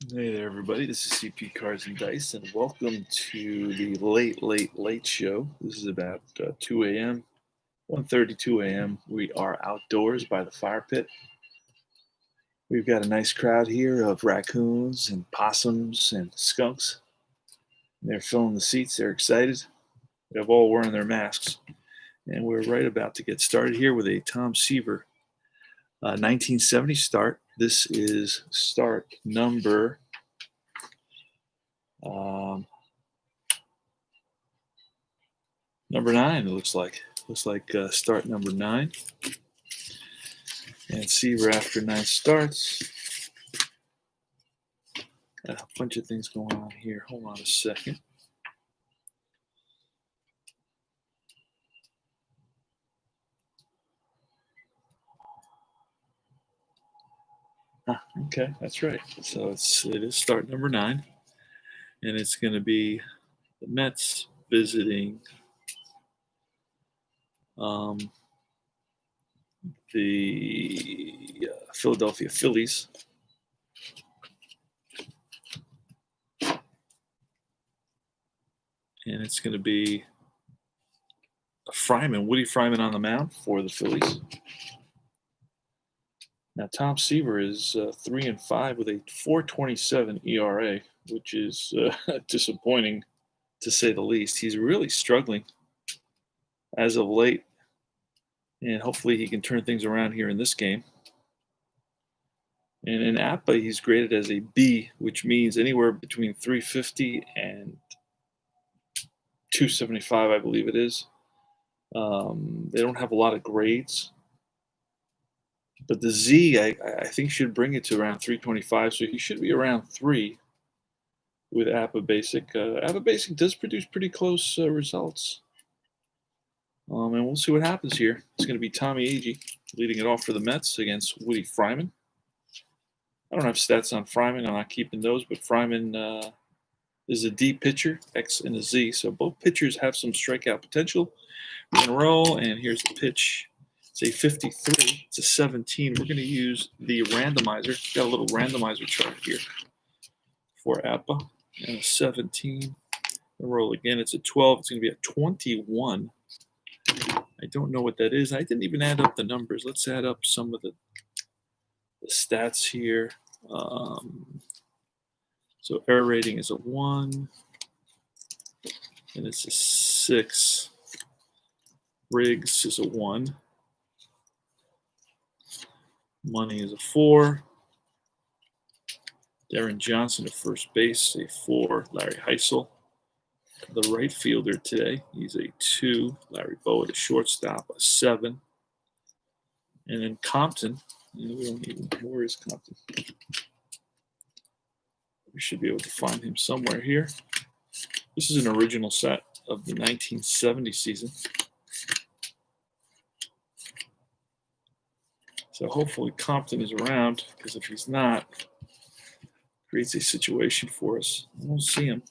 Hey there, everybody. This is CP Cards and Dice, and welcome to the late show. This is about 2 a.m., 1:32 a.m. We are outdoors by the fire pit. We've got a nice crowd here of raccoons and possums and skunks. They're filling the seats. They're excited. They're all wearing their masks. And we're right about to get started here with a Tom Seaver 1970 start. This is start number number 9. It looks like start number 9. And Seaver after 9 starts. Got a bunch of things going on here. Hold on a second. Okay, that's right. So it is start number 9, and it's going to be the Mets visiting the Philadelphia Phillies. And it's going to be Woody Fryman on the mound for the Phillies. Now, Tom Seaver is 3-5 with a 4.27 ERA, which is disappointing to say the least. He's really struggling as of late, and hopefully he can turn things around here in this game. And in APBA, he's graded as a B, which means anywhere between 350 and 275, I believe it is. They don't have a lot of grades. But the Z, I think, should bring it to around 325, so he should be around 3 with APBA Basic. APBA Basic does produce pretty close results. And we'll see what happens here. It's going to be Tommy Agee leading it off for the Mets against Woody Fryman. I don't have stats on Fryman. I'm not keeping those, but Fryman is a D pitcher, X and a Z. So both pitchers have some strikeout potential. We're going to roll, and here's the pitch. It's a 53. It's a 17. We're going to use the randomizer. Got a little randomizer chart here for APBA. And a 17. We'll roll again. It's a 12. It's going to be a 21. I don't know what that is. I didn't even add up the numbers. Let's add up some of the stats here. So error rating is a 1. And it's a 6. Riggs is a 1. Money is a 4. Darren Johnson at first base, a 4. Larry Heisel, the right fielder today, he's a 2. Larry Bowe at shortstop, a 7. And then Compton, we don't even, where is Compton? We should be able to find him somewhere here. This is an original set of the 1970 season. So hopefully Compton is around, because if he's not, creates a situation for us. I don't see him.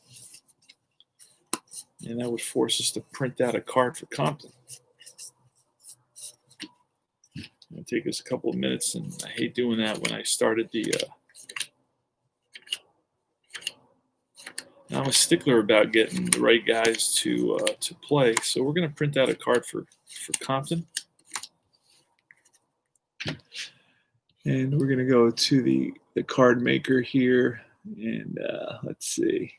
And that would force us to print out a card for Compton. It'll take us a couple of minutes, and I hate doing that when I started the... I'm a stickler about getting the right guys to play, so we're going to print out a card for Compton. And we're going to go to the card maker here, and let's see.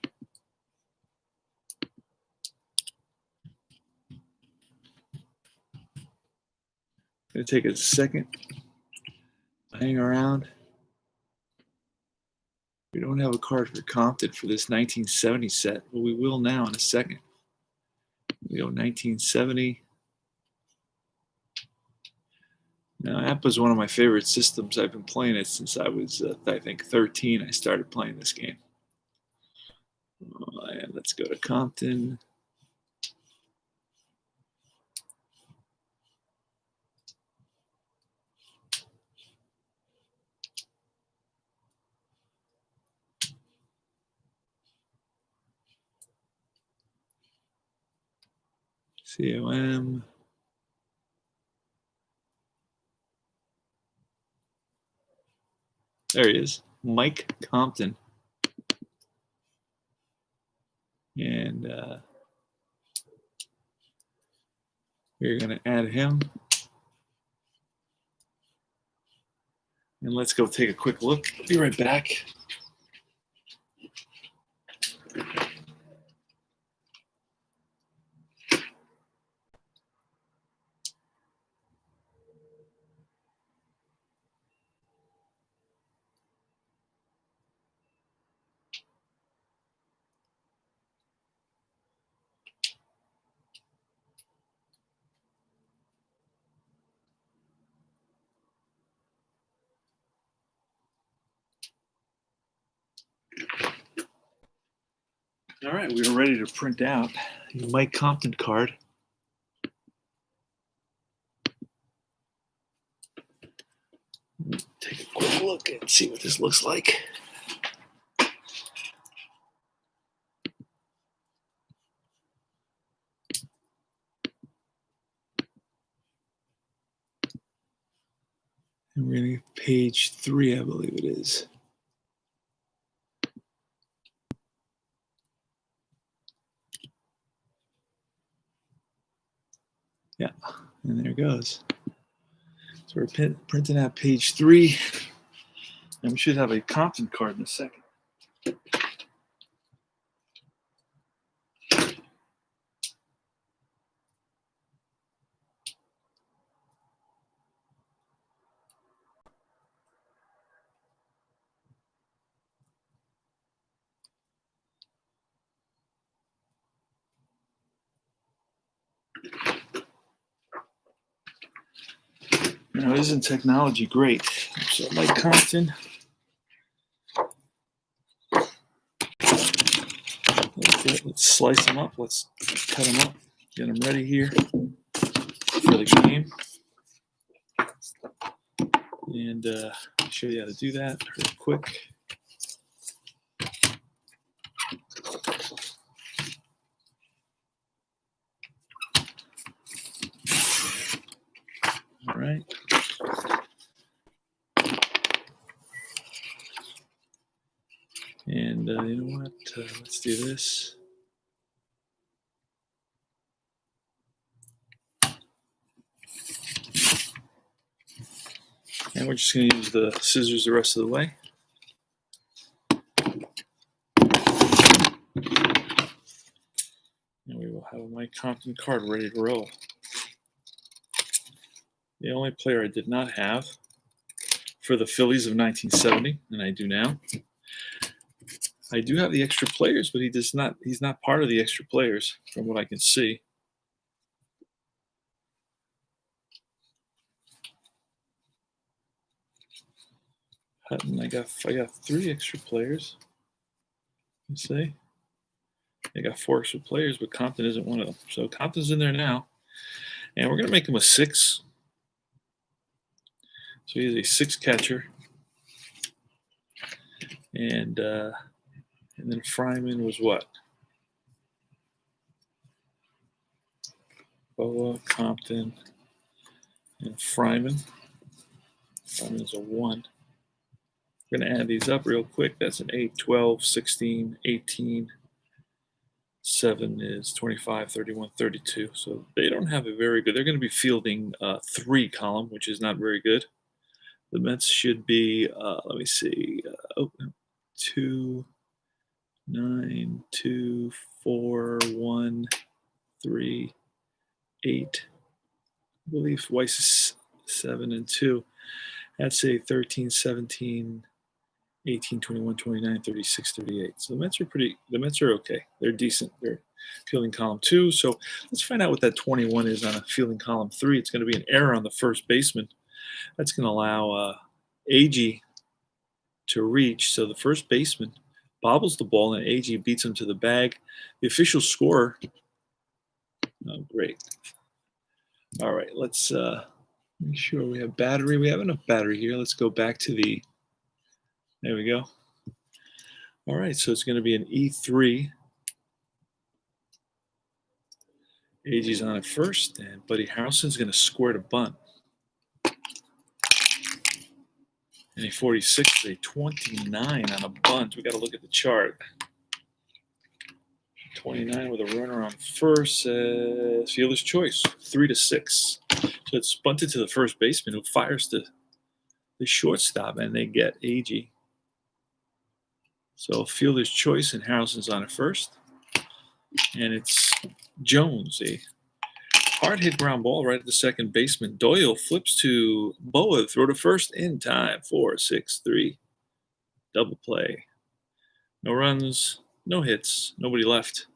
Going to take a second, hang around. We don't have a card for Compton for this 1970 set, but we will now in a second. We go 1970. Now, APBA is one of my favorite systems. I've been playing it since I was, I think, 13. I started playing this game. And let's go to Compton. COM. There he is, Mike Compton. And we're going to add him. And let's go take a quick look. Be right back. All right, we are ready to print out the Mike Compton card. Take a quick look and see what this looks like. And we're going to page 3, I believe it is. Yeah, and there it goes. So we're printing out page 3, and we should have a Compton card in a second. Now, isn't technology great? So Mike Compton. Let's slice them up. Let's cut them up. Get them ready here for the game. And I'll show you how to do that real quick. All right. And you know what? Let's do this. And we're just going to use the scissors the rest of the way. And we will have a Mike Compton card ready to roll. The only player I did not have for the Phillies of 1970, and I do now. I do have the extra players, but he's not part of the extra players from what I can see. Hutton, I got 3 extra players. You see? I got 4 extra players, but Compton isn't one of them. So Compton's in there now. And we're going to make him a 6. So he's a 6 catcher. And then Fryman was what? Boa, Compton, and Fryman. Fryman is a 1. We're going to add these up real quick. That's an 8, 12, 16, 18. 7 is 25, 31, 32. So they don't have a very good. They're going to be fielding 3 column, which is not very good. The Mets should be, let me see, 2, 9, 2, 4, 1, 3, 8. I believe Weiss is 7 and 2. That's a 13, 17, 18, 21, 29, 36, 38. So the Mets are okay. They're decent. They're fielding column 2. So let's find out what that 21 is on a fielding column 3. It's going to be an error on the first baseman. That's going to allow AG to reach. So the first baseman bobbles the ball and AG beats him to the bag. The official scorer. Oh, great. All right, let's make sure we have battery. We have enough battery here. Let's go back to the. There we go. All right, so it's going to be an E3. AG's on it first, and Buddy Harrelson's going to square to bunt. And a 46 is a 29 on a bunt. We got to look at the chart. 29 with a runner on first. Fielder's choice, 3-6. So it's bunted to the first baseman, who fires to the shortstop, and they get AG. So fielder's choice, and Harrelson's on at first. And it's Jones, a hard hit ground ball right at the second baseman. Doyle flips to Boa, throw to first in time. 4-6-3. Double play. No runs, no hits, nobody left.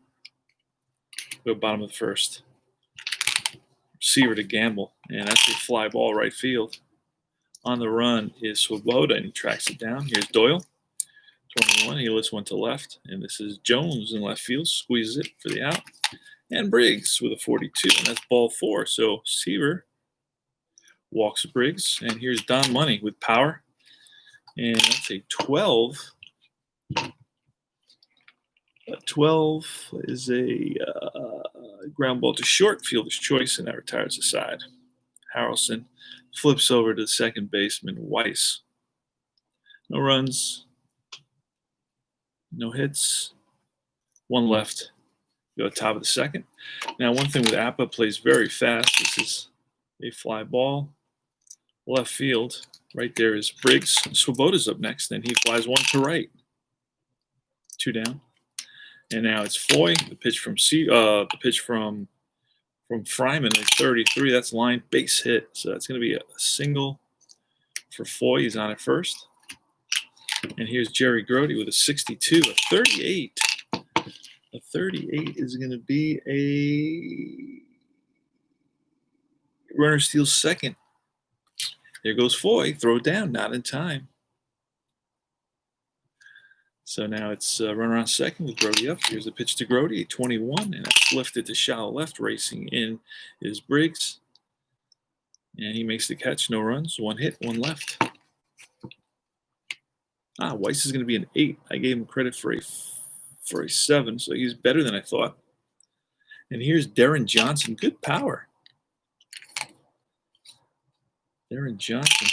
Go bottom of the first. Seaver to gamble, and that's a fly ball right field. On the run is Swoboda, and he tracks it down. Here's Doyle, 21. He lifts one to left, and this is Jones in left field. Squeezes it for the out. And Briggs with a 42, and that's ball 4. So Seaver walks Briggs, and here's Don Money with power. And that's a 12. 12 is a ground ball to short, fielder's choice, and that retires the side. Harrelson flips over to the second baseman, Weiss. No runs, no hits, one left. Go top of the second. Now, one thing with APBA, plays very fast. This is a fly ball, left field. Right there is Briggs. Swoboda's up next, and he flies one to right. 2 down. And now it's Foy. The pitch from Fryman at 33. That's line base hit. So that's going to be a single for Foy. He's on at first. And here's Jerry Grody with a 62, a 38. A 38 is going to be a runner steals second. There goes Foy. Throw down, not in time. So now it's runner on second with Grody up. Here's the pitch to Grody, 21, and that's lifted to shallow left. Racing in is Briggs. And he makes the catch. No runs, 1 hit, 1 left. Weiss is going to be an 8. I gave him credit for a 7, so he's better than I thought. And here's Darren Johnson. Good power. Darren Johnson,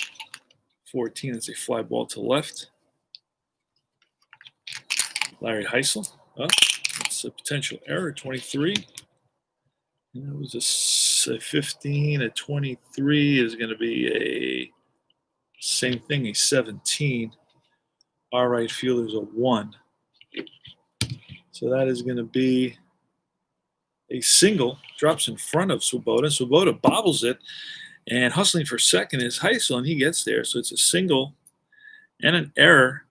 14. That's a fly ball to left. Larry Heisel. That's a potential error, 23. And that was a 15. A 23 is going to be a same thing, a 17. Our right fielder's a 1. So that is going to be a single. Drops in front of Swoboda. Swoboda bobbles it. And hustling for second is Heisel, and he gets there. So it's a single and an error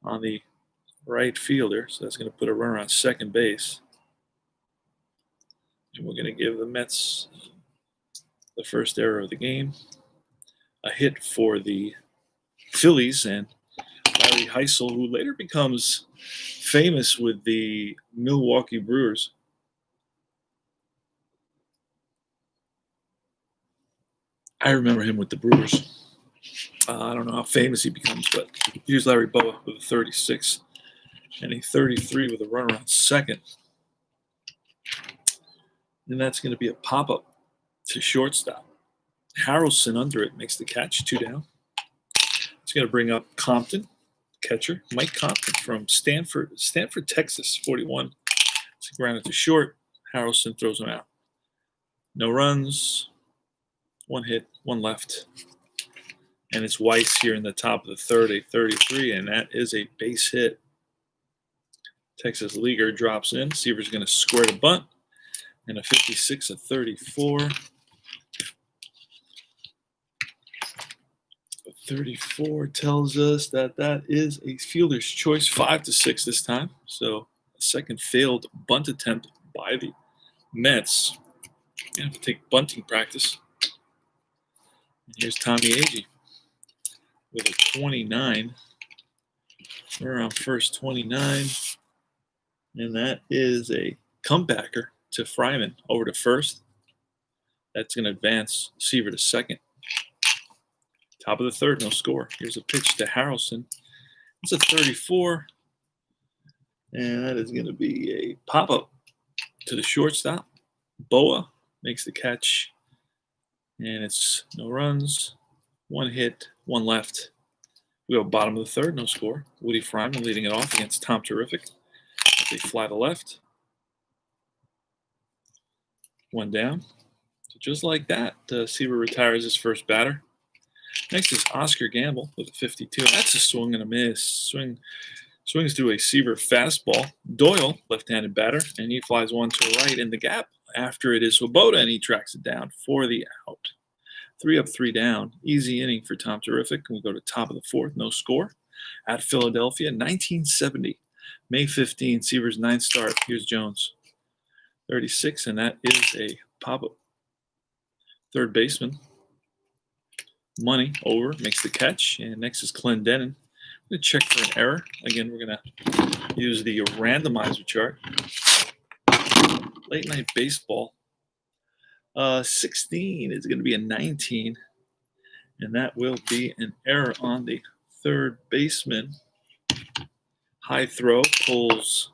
on the right fielder. So that's going to put a runner on second base. And we're going to give the Mets the first error of the game. A hit for the Phillies, and Larry Heisel, who later becomes famous with the Milwaukee Brewers. I remember him with the Brewers. I don't know how famous he becomes, but here's Larry Boa with a 36 and a 33 with a runner on second. And that's going to be a pop-up to shortstop. Harrelson under it makes the catch, 2 down. It's going to bring up Compton, catcher, Mike Compton from Stanford, Texas, 41. It's grounded to short. Harrelson throws him out. No runs, 1 hit, 1 left. And it's Weiss here in the top of the third, a 33, and that is a base hit. Texas Leaguer drops in. Seaver's going to square the bunt. And a 56, a 34. 34 tells us that that is a fielder's choice, 5-6 this time. So a second failed bunt attempt by the Mets. You have to take bunting practice. And here's Tommy Agee with a 29. We're on first, 29. And that is a comebacker to Fryman over to first. That's going to advance Seaver to second. Top of the third, no score. Here's a pitch to Harrelson. It's a 34. And that is going to be a pop-up to the shortstop. Boa makes the catch. And it's no runs, 1 hit, 1 left. We go bottom of the third, no score. Woody Fryman leading it off against Tom Terrific. They fly to left. One down. So just like that, Seaver retires his first batter. Next is Oscar Gamble with a 52. That's a swing and a miss. Swings through a Seaver fastball. Doyle, left-handed batter, and he flies one to right in the gap. After it is Swoboda, and he tracks it down for the out. 3 up, 3 down. Easy inning for Tom Terrific. We go to top of the fourth, no score. At Philadelphia, 1970. May 15, Seaver's ninth start. Here's Jones. 36, and that is a pop-up. Third baseman. Money over, makes the catch. And next is Clendenin. I'm going to check for an error. Again, we're going to use the randomizer chart. Late night baseball. 16 is going to be a 19. And that will be an error on the third baseman. High throw pulls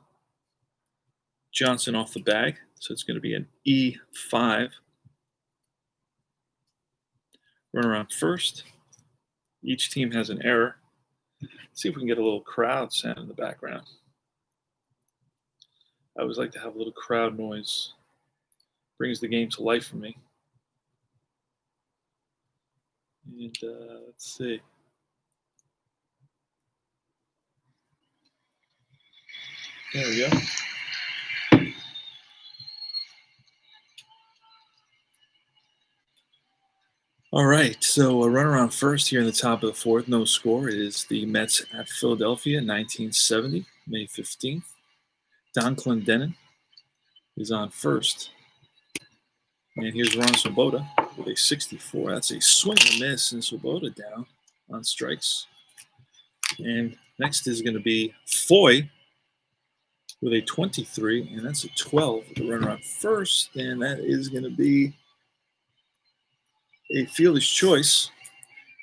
Johnson off the bag. So it's going to be an E5. Run around first. Each team has an error. See if we can get a little crowd sound in the background. I always like to have a little crowd noise. Brings the game to life for me. And let's see. There we go. All right, so a run around first here in the top of the fourth, no score. It is the Mets at Philadelphia, 1970, May 15th. Don Clendenin is on first. And here's Ron Swoboda with a 64. That's a swing and a miss, and Swoboda down on strikes. And next is going to be Foy with a 23, and that's a 12 with the runner on first. And that is going to be a fielder's choice.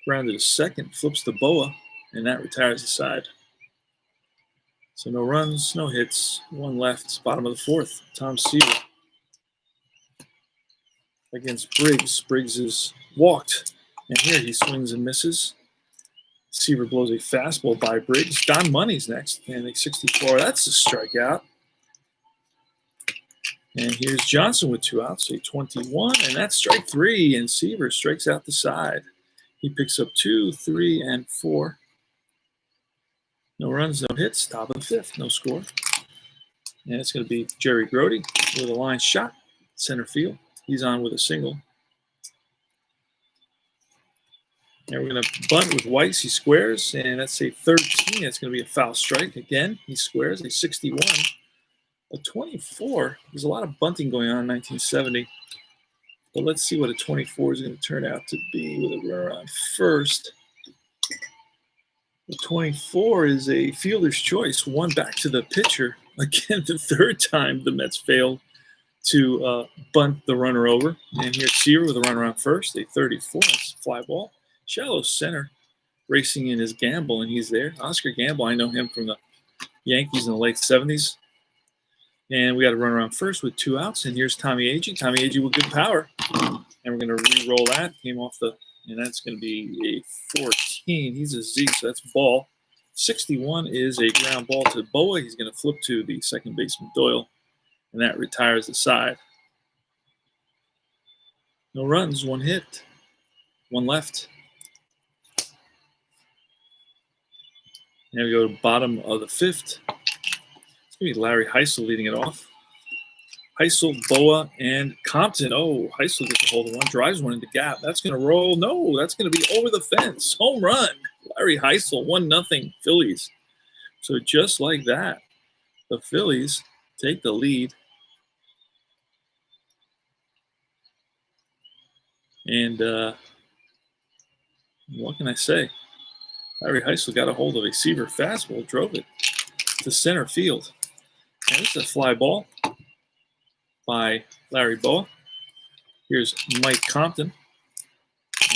Grounded to second, flips to Boa, and that retires the side. So no runs, no hits, one left, bottom of the fourth. Tom Seaver against Briggs. Briggs is walked, and here he swings and misses. Seaver blows a fastball by Briggs. Don Money's next, and a 64. That's a strikeout. And here's Johnson with 2 outs, a 21, and that's strike 3, and Seaver strikes out the side. He picks up 2, 3, and 4. No runs, no hits, top of the fifth, no score. And it's going to be Jerry Grody with a line shot, center field. He's on with a single. And we're going to bunt with Weiss. He squares, and that's a 13. That's going to be a foul strike. Again, he squares, a 61. A 24. There's a lot of bunting going on in 1970. But let's see what a 24 is going to turn out to be with a runner on first. The 24 is a fielder's choice. One back to the pitcher. Again, the third time the Mets failed to bunt the runner over. And here's Seaver with a runner on first, a 34. That's a fly ball. Shallow center. Racing in his Gamble, and he's there. Oscar Gamble, I know him from the Yankees in the late 70s. And we got a runner on first with 2 outs. And here's Tommy Agee. Tommy Agee with good power. And we're going to re-roll that. Came off the, and that's going to be a 14. He's a Z, so that's ball. 61 is a ground ball to Boa. He's going to flip to the second baseman, Doyle. And that retires the side. No runs, 1 hit. 1 left. Now we go to bottom of the fifth. It's going to be Larry Heisel leading it off. Heisel, Boa, and Compton. Oh, Heisel gets a hold of one, drives one into gap. That's going to roll. No, that's going to be over the fence. Home run. Larry Heisel, 1-0 Phillies. So just like that, the Phillies take the lead. And what can I say? Larry Heisel got a hold of a Seaver fastball, drove it to center field. And this is a fly ball by Larry Boa. Here's Mike Compton.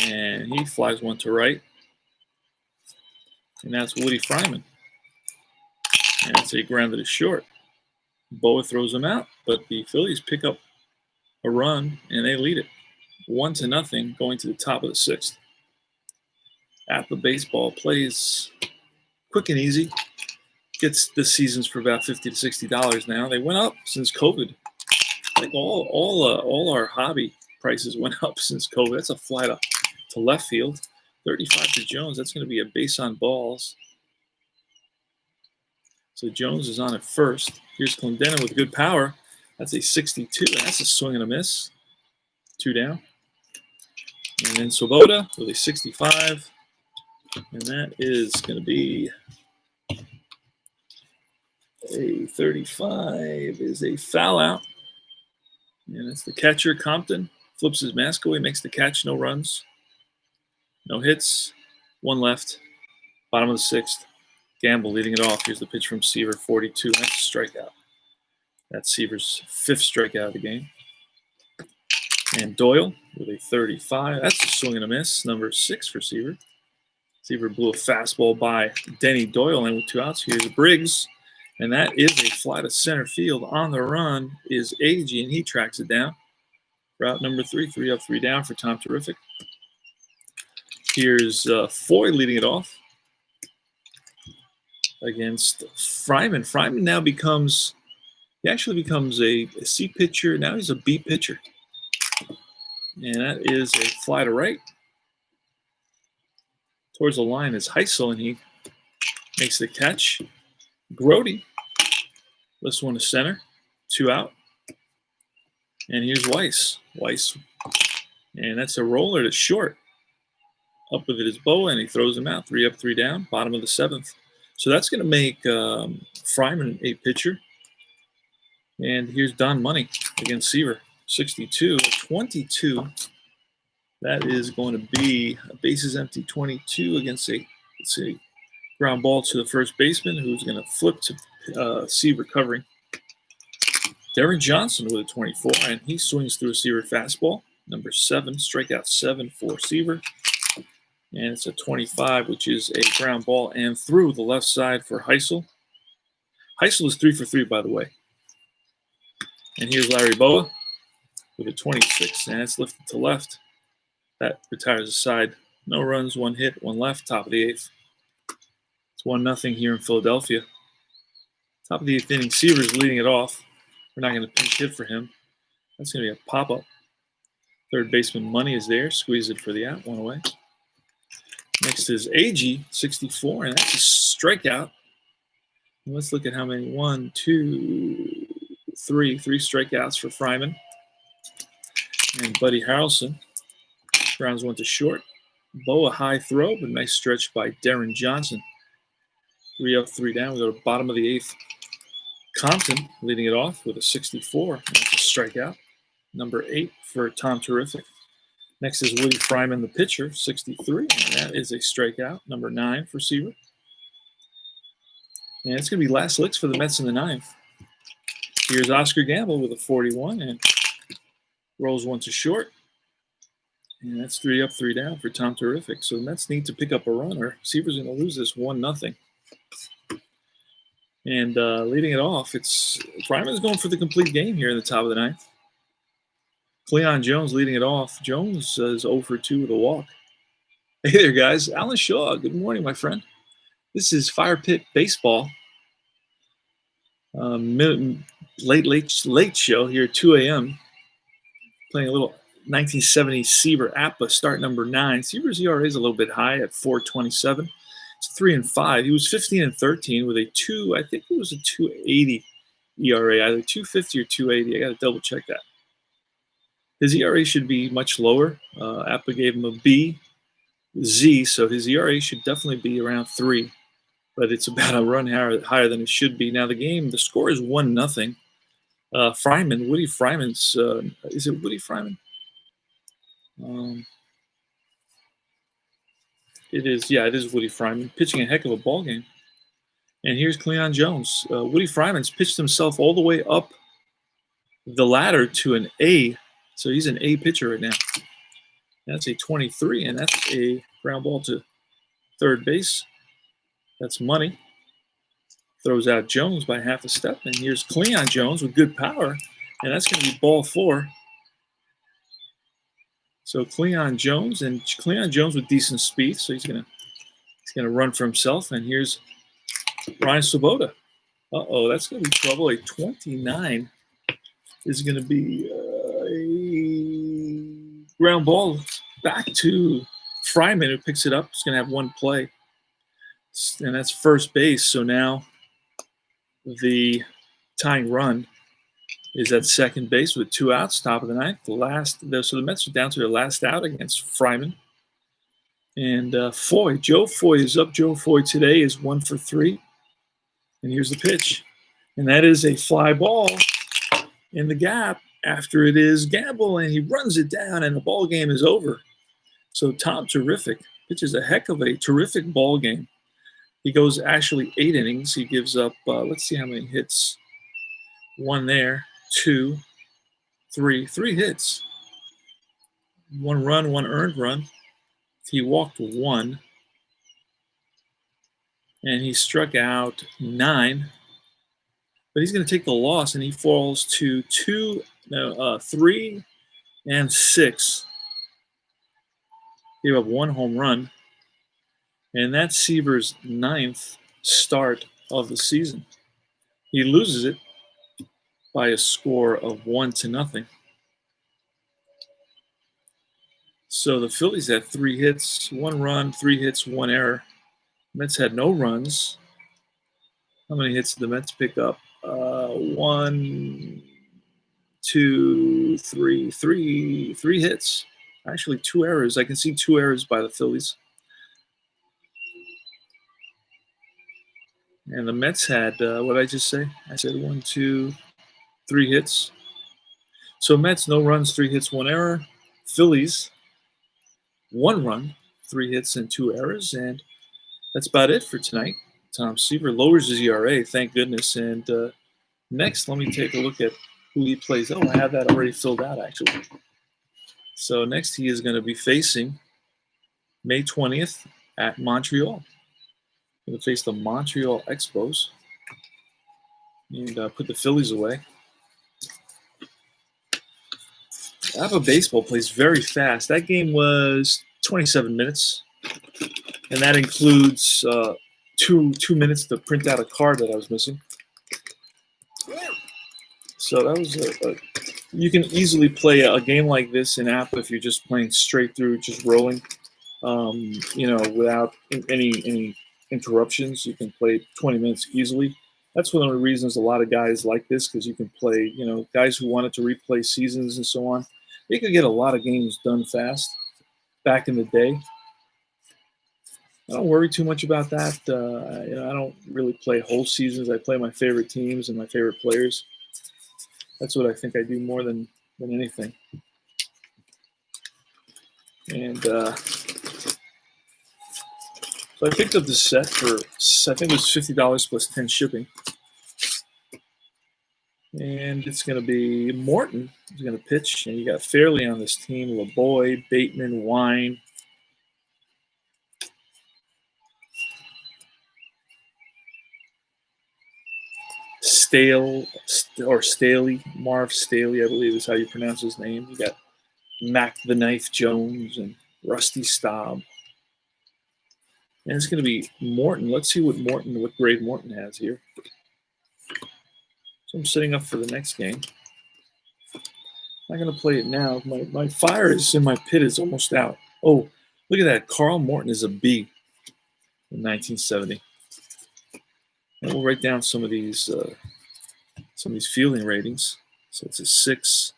And he flies one to right. And that's Woody Fryman. And it's a ground that is short. Boa throws him out, but the Phillies pick up a run, and they lead it 1-0 going to the top of the sixth. APBA baseball plays quick and easy. Gets the seasons for about $50 to $60 now. They went up since COVID. I think all our hobby prices went up since COVID. That's a fly to left field. 35 to Jones. That's going to be a base on balls. So Jones is on at first. Here's Clendenin with good power. That's a 62. That's a swing and a miss. 2 down. And then Swoboda with a 65. And that is going to be a 35 is a foul out. And it's the catcher, Compton. Flips his mask away, makes the catch, no runs. No hits. 1 left. Bottom of the 6th. Gamble leading it off. Here's the pitch from Seaver, 42. That's a strikeout. That's Seaver's 5th strikeout of the game. And Doyle with a 35. That's a swing and a miss. Number 6 for Seaver. Seaver blew a fastball by Denny Doyle, and with 2 outs, here's Briggs. And that is a fly to center field. On the run is Agee, and he tracks it down. Route number 3, 3 up, 3 down for Tom Terrific. Here's Foy leading it off against Fryman. Fryman now actually becomes a C pitcher. Now he's a B pitcher. And that is a fly to right. Towards the line is Heisel, and he makes the catch. Grody lifts one to center. 2 out. And here's Weiss. And that's a roller to short. Up with it is Boa, and he throws him out. 3 up, 3 down. Bottom of the 7th. So that's going to make Fryman a pitcher. And here's Don Money against Seaver. 62, 22. That is going to be a bases empty 22 against a ground ball to the first baseman, who's going to flip to Seaver covering. Darren Johnson with a 24, and he swings through a Seaver fastball. Number 7, strikeout 7 for Seaver. And it's a 25, which is a ground ball and through the left side for Heisel. Heisel is 3 for 3, by the way. And here's Larry Boa with a 26, and it's lifted to left. That retires the side. No runs, 1 hit, 1 left, top of the 8th. It's 1-0 here in Philadelphia. Top of the 8th inning, Seaver's leading it off. We're not going to pinch hit for him. That's going to be a pop-up. Third baseman Money is there. Squeeze it for the out, 1 away. Next is Agee, 64, and that's a strikeout. And let's look at how many. 1, 2, 3. 3 strikeouts for Fryman. And Buddy Harrelson grounds 1 to short. Boa high throw, but nice stretch by Darren Johnson. 3 up, 3 down. We go to bottom of the 8th. Compton leading it off with a 64. And that's a strikeout. Number 8 for Tom Terrific. Next is Woody Fryman, the pitcher, 63. And that is a strikeout. Number 9 for Seaver. And it's going to be last licks for the Mets in the 9th. Here's Oscar Gamble with a 41 and rolls 1 to short. And that's 3 up, 3 down for Tom Terrific. So the Mets need to pick up a run, or Seaver's going to lose this 1-0. And leading it off, Fryman's going for the complete game here in the top of the 9th. Cleon Jones leading it off. Jones is 0 for 2 with a walk. Hey there, guys. Alan Shaw, good morning, my friend. This is Fire Pit Baseball. Late show here at 2 a.m. Playing a little 1970 Seaver APBA, start number 9. Seaver's ERA is a little bit high at 4.27. It's 3-5. He was 15-13 with a 280 ERA, either 250 or 280. I got to double check that. His ERA should be much lower. APBA gave him a B/Z, so his ERA should definitely be around 3. But it's about a run higher than it should be. Now the score is 1-0. Woody Fryman's, is it Woody Fryman? It is Woody Fryman pitching a heck of a ball game. And here's Cleon Jones. Woody Fryman's pitched himself all the way up the ladder to an A. So he's an A pitcher right now. That's a 23, and that's a ground ball to third base. That's Money. Throws out Jones by half a step. And here's Cleon Jones with good power. And that's going to be ball 4. So Cleon Jones with decent speed. So he's gonna run for himself. And here's Ryan Swoboda. Uh-oh, that's going to be trouble. A 29 is going to be a ground ball back to Fryman, who picks it up. He's going to have one play, and that's first base. So now the tying run is at second base with 2 outs, top of the ninth. So the Mets are down to their last out against Fryman. And Joe Foy is up. Joe Foy today is 1 for 3. And here's the pitch. And that is a fly ball in the gap after it is Gamble, and he runs it down, and the ball game is over. So Tom Terrific pitches a heck of a terrific ball game. He goes actually 8 innings. He gives up, let's see how many hits. 1 there, 2, 3 hits. 1 run, 1 earned run. He walked 1, and he struck out 9. But he's going to take the loss, and he falls to 3 and 6. Gave up 1 home run, and that's Seaver's 9th start of the season. He loses it by a score of 1-0. So the Phillies had 3 hits, 1 run, 3 hits, 1 error. Mets had no runs. How many hits did the Mets pick up? 1, 2, 3, 3 hits. Actually, 2 errors. I can see 2 errors by the Phillies. And the Mets had, what did I just say? I said 1, 2, 3 hits. So Mets, no runs, 3 hits, 1 error. Phillies, 1 run, 3 hits, and 2 errors. And that's about it for tonight. Tom Seaver lowers his ERA, thank goodness. And next, let me take a look at who he plays. Oh, I have that already filled out, actually. So next, he is going to be facing May 20th at Montreal. Going to face the Montreal Expos and put the Phillies away. APBA baseball plays very fast. That game was 27 minutes, and that includes two minutes to print out a card that I was missing. So that was you can easily play a game like this in APBA if you're just playing straight through, just rolling, without any interruptions. You can play 20 minutes easily. That's one of the reasons a lot of guys like this, because you can play, guys who wanted to replay seasons and so on. They could get a lot of games done fast back in the day. I don't worry too much about that. I don't really play whole seasons. I play my favorite teams and my favorite players. That's what I think I do more than anything. And so I picked up this set for, I think it was $50 plus 10 shipping. And it's going to be Morton who's going to pitch. And you got Fairley on this team, LeBoy, Bateman, Wine. Staley, Marv Staley, I believe is how you pronounce his name. You got Mac the Knife Jones and Rusty Staub. And it's going to be Morton. Let's see what grade Morton has here. So I'm setting up for the next game. I'm not going to play it now. My fire is in my pit is almost out. Oh, look at that. Carl Morton is a B in 1970. And we'll write down some of these fielding ratings. So it's a 6.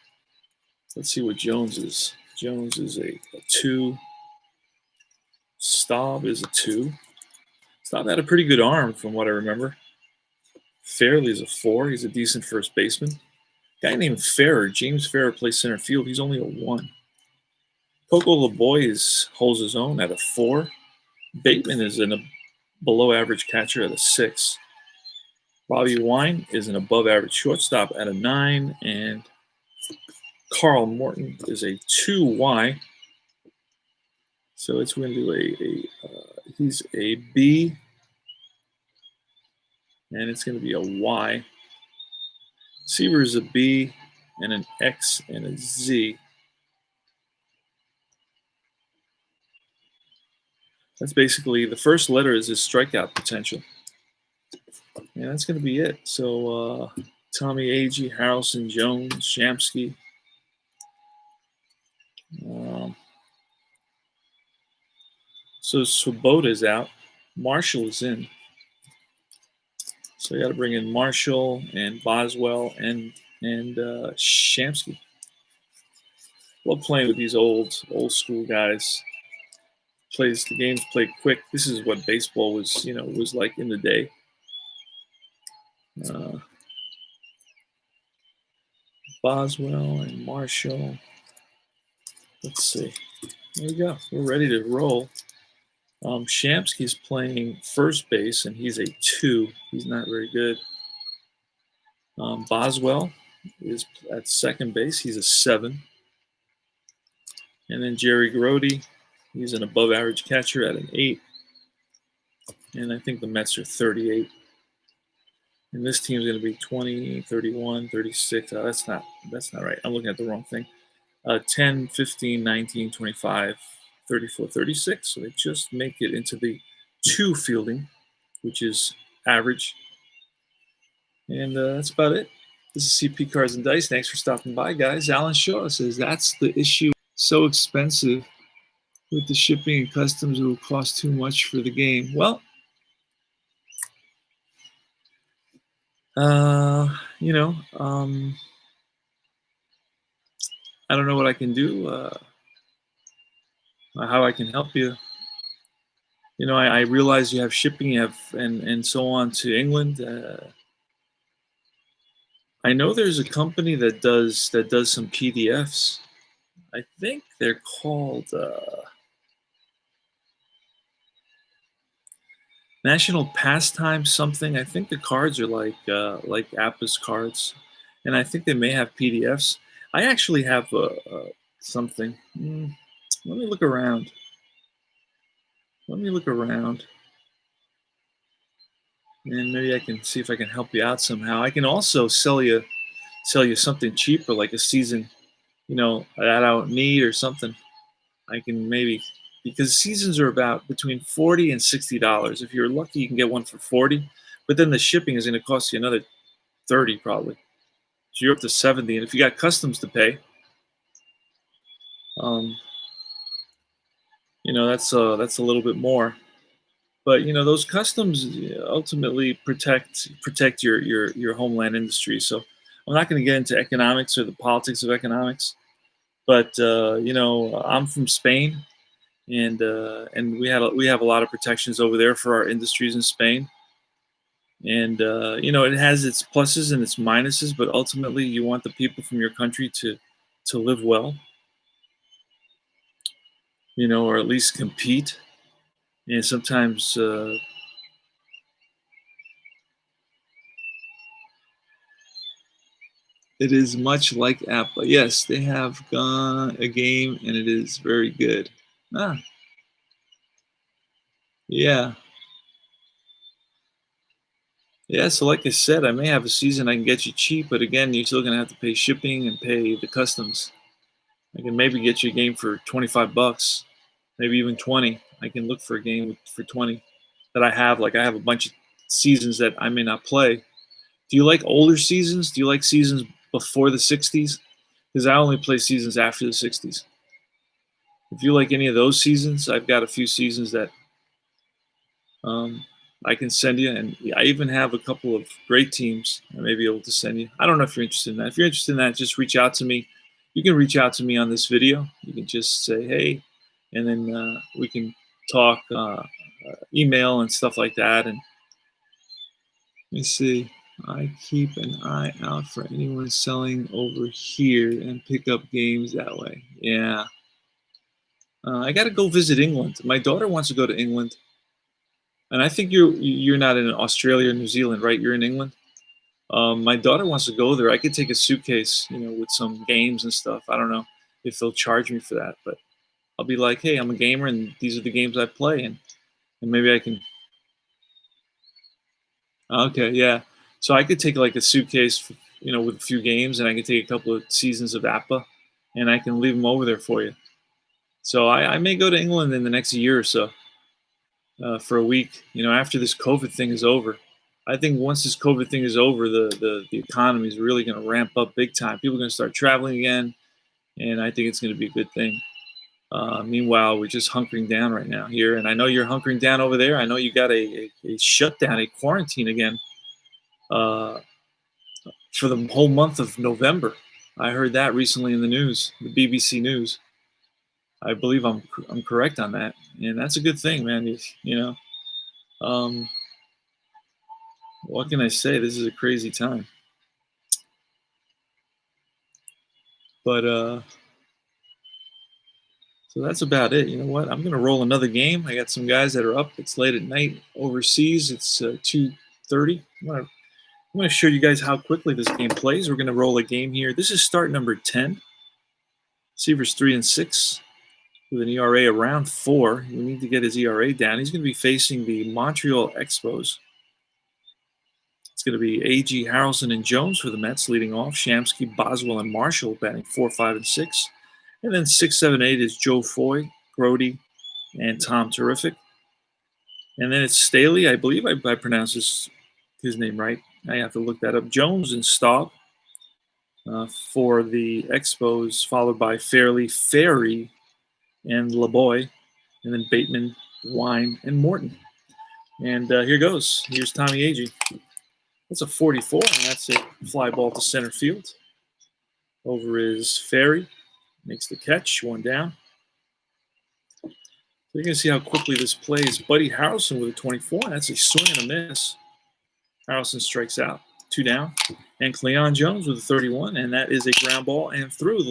Let's see what Jones is. Jones is a 2. Staub is a 2. Staub had a pretty good arm from what I remember. Fairley is a 4. He's a decent first baseman. A guy named Farrer, James Farrer, plays center field. He's only a 1. Coco LeBoy holds his own at a 4. Bateman is a below average catcher at a 6. Bobby Wine is an above average shortstop at a 9. And Carl Morton is a 2Y. So it's going to do he's a B. And it's going to be a Y. Seaver is a B and an X and a Z. That's basically, the first letter is his strikeout potential. And that's going to be it. So Tommy Agee, Harrelson, Jones, Shamsky. Um, so Swoboda's out. Marshall is in. So I got to bring in Marshall and Boswell and Shamsky. Love playing with these old school guys. Plays the games played quick. This is what baseball was like in the day. Uh, Boswell and Marshall. Let's see. There we go. We're ready to roll. Shamsky's playing first base, and he's a 2. He's not very good. Boswell is at second base. He's a 7. And then Jerry Grody, he's an above-average catcher at an 8. And I think the Mets are 38. And this team's going to be 20, 31, 36. Oh, that's not right. I'm looking at the wrong thing. 10, 15, 19, 25, 34, 36. So they just make it into the 2 fielding, which is average. And that's about it. This is CP Cards and Dice. Thanks for stopping by, guys. Alan Shaw says that's the issue. So expensive with the shipping and customs, it will cost too much for the game. Well, you know, I don't know what I can do, how I can help you. You know, I realize you have shipping, you have and so on to England. I know there's a company that does some PDFs. I think they're called National Pastime something. I think the cards are like APBA's cards, and I think they may have PDFs. I actually have something. Let me look around. And maybe I can see if I can help you out somehow. I can also sell you something cheaper, like a season, that I don't need or something. I can maybe, because seasons are about between $40 and $60. If you're lucky, you can get one for $40, but then the shipping is going to cost you another $30 probably. So you're up to $70, and if you got customs to pay, that's a little bit more. But those customs ultimately protect your homeland industry. So I'm not going to get into economics or the politics of economics, but I'm from Spain, and we have a lot of protections over there for our industries in Spain. And it has its pluses and its minuses, but ultimately you want the people from your country to live well, or at least compete. And sometimes it is much like APBA. Yes, they have a game, and it is very good. Yeah. Yeah, so like I said, I may have a season I can get you cheap, but again, you're still going to have to pay shipping and pay the customs. I can maybe get you a game for $25, maybe even 20. I can look for a game for 20 that I have. Like I have a bunch of seasons that I may not play. Do you like older seasons? Do you like seasons before the 60s? Because I only play seasons after the 60s. If you like any of those seasons, I've got a few seasons that I can send you, and I even have a couple of great teams I may be able to send you. I don't know if you're interested in that. If you're interested in that, just reach out to me. You can reach out to me on this video. You can just say, hey, and then we can talk, email and stuff like that. And let me see. I keep an eye out for anyone selling over here and pick up games that way. Yeah. I got to go visit England. My daughter wants to go to England. And I think you're not in Australia or New Zealand, right? You're in England. My daughter wants to go there. I could take a suitcase, with some games and stuff. I don't know if they'll charge me for that, but I'll be like, hey, I'm a gamer, and these are the games I play, and maybe I can. Okay, yeah. So I could take like a suitcase, with a few games, and I could take a couple of seasons of APBA, and I can leave them over there for you. So I may go to England in the next year or so for a week, after this COVID thing is over. I think once this COVID thing is over, the economy is really going to ramp up big time. People are going to start traveling again, and I think it's going to be a good thing. Meanwhile, we're just hunkering down right now here, and I know you're hunkering down over there. I know you got a shutdown, a quarantine again uh, for the whole month of November. I heard that recently in the news, the BBC News. I believe I'm correct on that, and that's a good thing, man. You know, um, what can I say? This is a crazy time, but so that's about it. You know what? I'm gonna roll another game. I got some guys that are up. It's late at night overseas. It's 2:30. I'm gonna show you guys how quickly this game plays. We're gonna roll a game here. This is start number 10. Seaver's 3-6 with an ERA around 4. We need to get his ERA down. He's gonna be facing the Montreal Expos. It's going to be A.G. Harrelson and Jones for the Mets leading off. Shamsky, Boswell, and Marshall batting 4, 5, and 6. And then 6, 7, 8 is Joe Foy, Grody, and Tom Terrific. And then it's Staley. I believe I pronounced his name right. I have to look that up. Jones and Staub for the Expos, followed by Fairley, Ferry, and LeBoy. And then Bateman, Wine, and Morton. And here goes. Here's Tommy Agee. That's a 44, and that's a fly ball to center field. Over is Ferry. Makes the catch, 1 down. So you're going to see how quickly this plays. Buddy Harrelson with a 24, and that's a swing and a miss. Harrelson strikes out, 2 down. And Cleon Jones with a 31, and that is a ground ball and through the